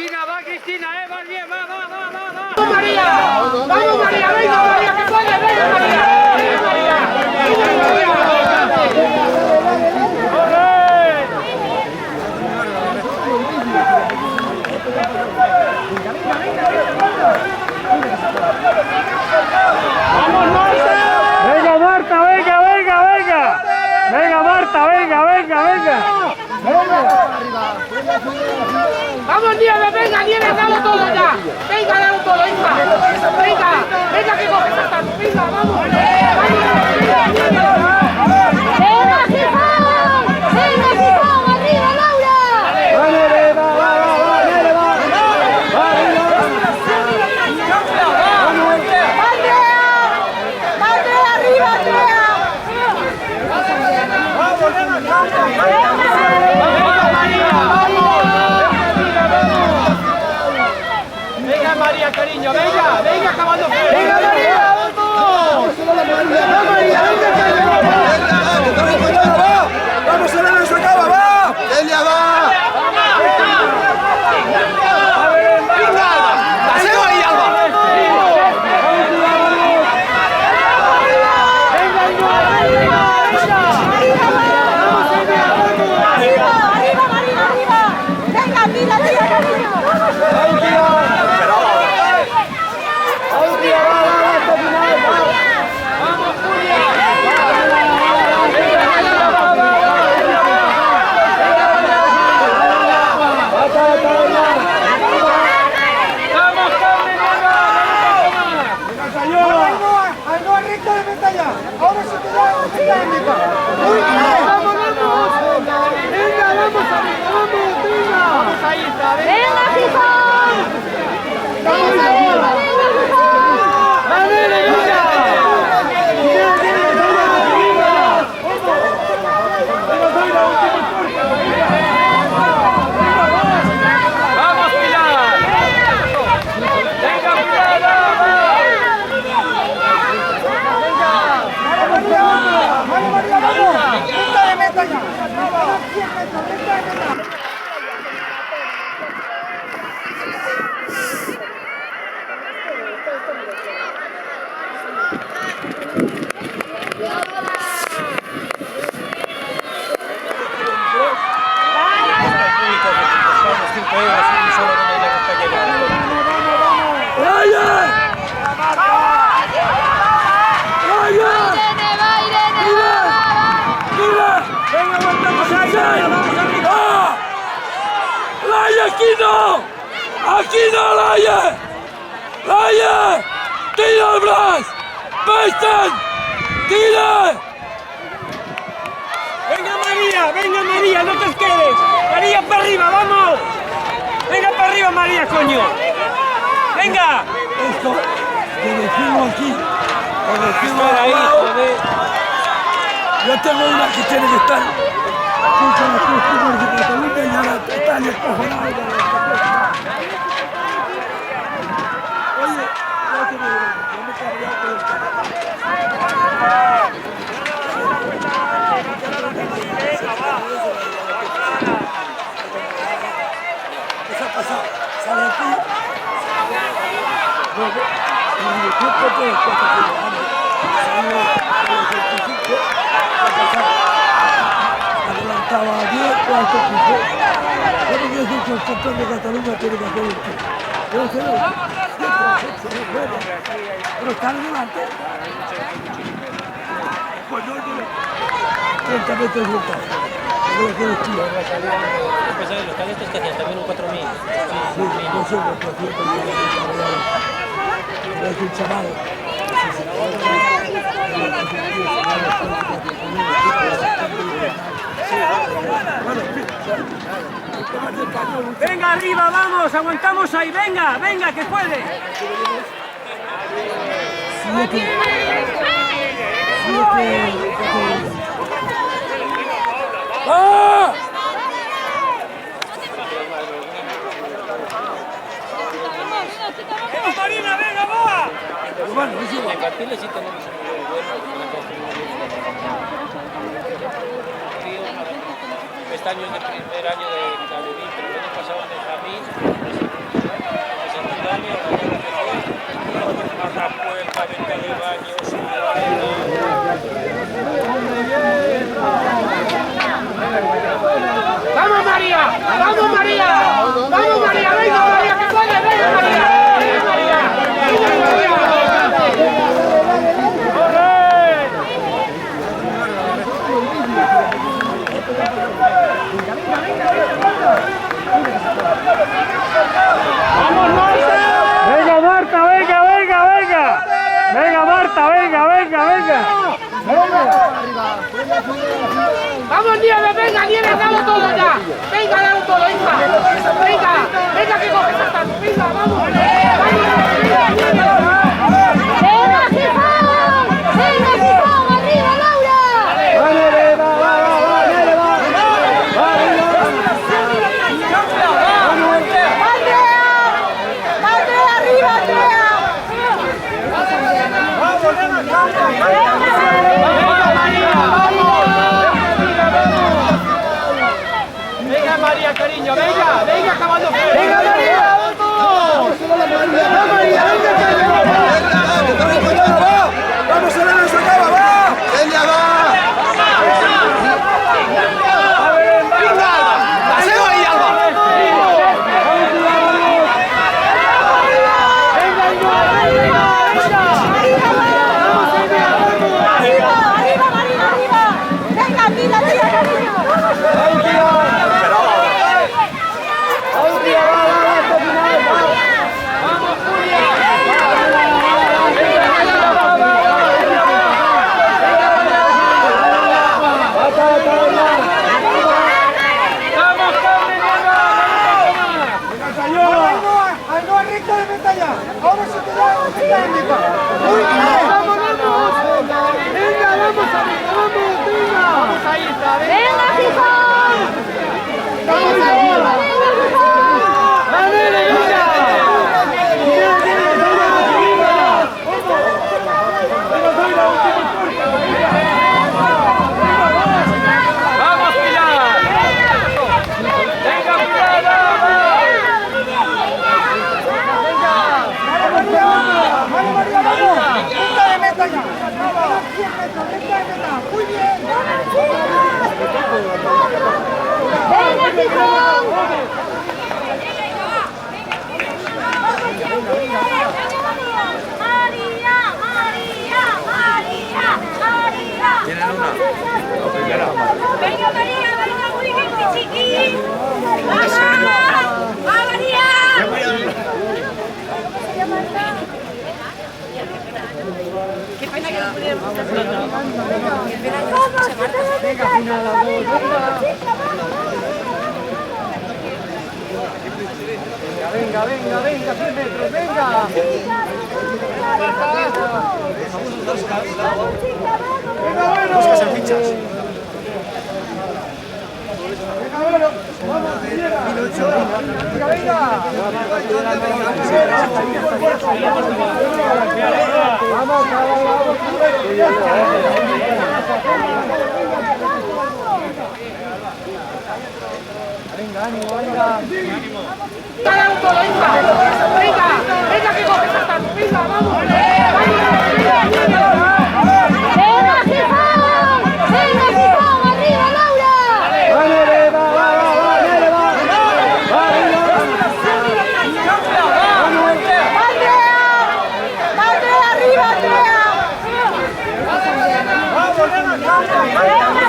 Cristina, vas bien, va. ¡Vamos María! ¡Vamos María! ¡Venga María, que puedes! ¡Venga María! ¡Venga María! ¡Vamos Marta! Venga Marta, venga. Venga Marta, venga. ¡Vamos Nieves, venga Nieves, dalo todo ya! ¡Venga, dalo todo, venga! ¡Venga que coges hasta! ¡Venga, vamos! ¡Venga, Gijón! ¡Arriba, Laura! Venga María, cariño, venga, acabando. ¡Venga María, vamos! ¡Vamos, Elena, se acaba, va! ¡Ella va! ¡Paseo ahí, Alba! ¡Ahora sí te da técnica! ¡Muy bien! ¡Vamos! ¡Venga, vamos! ¡Vamos ahí, está! ¡Venga, Gijón! ¡Venga, Gijón! ¡Vamos, Pilar! ¡Venga, Pilar! ¡Vamos, María, vamos! ¡Punta de meta ya! ¡100 metros, punta de meta! ¡Venga, aguantamos ahí! ¡Laia, aquí no! ¡Aquí no, Laia! ¡Laia! ¡Tira el braç! ¡Baixen! ¡Tira! Venga María, no te quedes. María, para arriba, vamos. Venga para arriba, María, coño. Venga. Esto, que decimos aquí, o decimos Espera ahí, joder. yo tengo una que tiene que estar junto a los tres clubes de Cataluña y ahora está el escojonado de la Oye, ya te digo, yo me he cargado con el Esa pasada, sale aquí. Luego, en el tiempo de 4 kilómetros, salió a los 25, adelantaba a 10, 4 15. Yo no quiero decir que el campeón de Cataluña tiene que hacer un tiro. Pero se lo pero están delante. Pues no tiene 30 metros de ventaja. Yo lo quiero tirar. Los talentos que hacían también un 4000. Sí, no sé lo que hacía con es un chaval. Venga arriba, vamos, aguantamos ahí, venga, que puede. 7. ¡Ah! ¡Venga Marina, venga, va! Bueno, es igual. En infantiles sí tenemos un muy bueno. Este año es el primer año de Calderín, pero el año pasado en el Jardín puerta, venta de baños. ¡Vamos, María! ¡Vamos, María! ¡Vamos, María! ¡Venga, María, que puede! ¡Venga, María! ¡Venga, María! ¡Venga, María! ¡Vamos, Marta! ¡Venga, Marta! ¡Venga, venga, venga! ¡Venga, Marta! ¡Venga, venga, venga! ¡Vamos, Nieves! ¡Venga, Nieves! ¡Dalo todo ya! ¡Venga, dalo todo, hija! ¡Venga! ¡Venga, que coges hasta! ¡Venga, vamos! ¡Vamos! ¡Venga, Gijón! ¡Venga, Gijón! ¡Arriba, Laura! ¡Andrea, arriba, Andrea! ¡Venga, María, cariño! ¡Venga! ¡Venga, caballo! ¡Venga, María! ¡Vamos! ¡Venga, María! ¡Venga, ¡Vamos a la sacaba! ¡Va! ¡Ella va! ¡Paseo ahí, Alba! ¡Venga, Gijón! ¡Venga, venga, ¡Vamos, Pilar! ¡Venga, Pilar! ¡Muy bien! ¡Venga, Gijón! ¡María! ¡María! ¡María! ¡María! ¿Tienen una? La primera. ¡Venga, María! ¡Venga, muy bien, chiquín! ¡Vamos! ¡Va, María! Qué pena que no pudiéramos hacer. ¡Venga, final, la dos! ¡Venga, venga, venga! ¡100 metros, venga! ¡Venga, bueno! Buscas fichas. ¡Venga, bueno! ¡Vamos, venga! ¡Venga, venga! ¡Vamos, venga, ánimo, venga. ¡Dale un todo, hija! ¡Venga! ¡Venga, que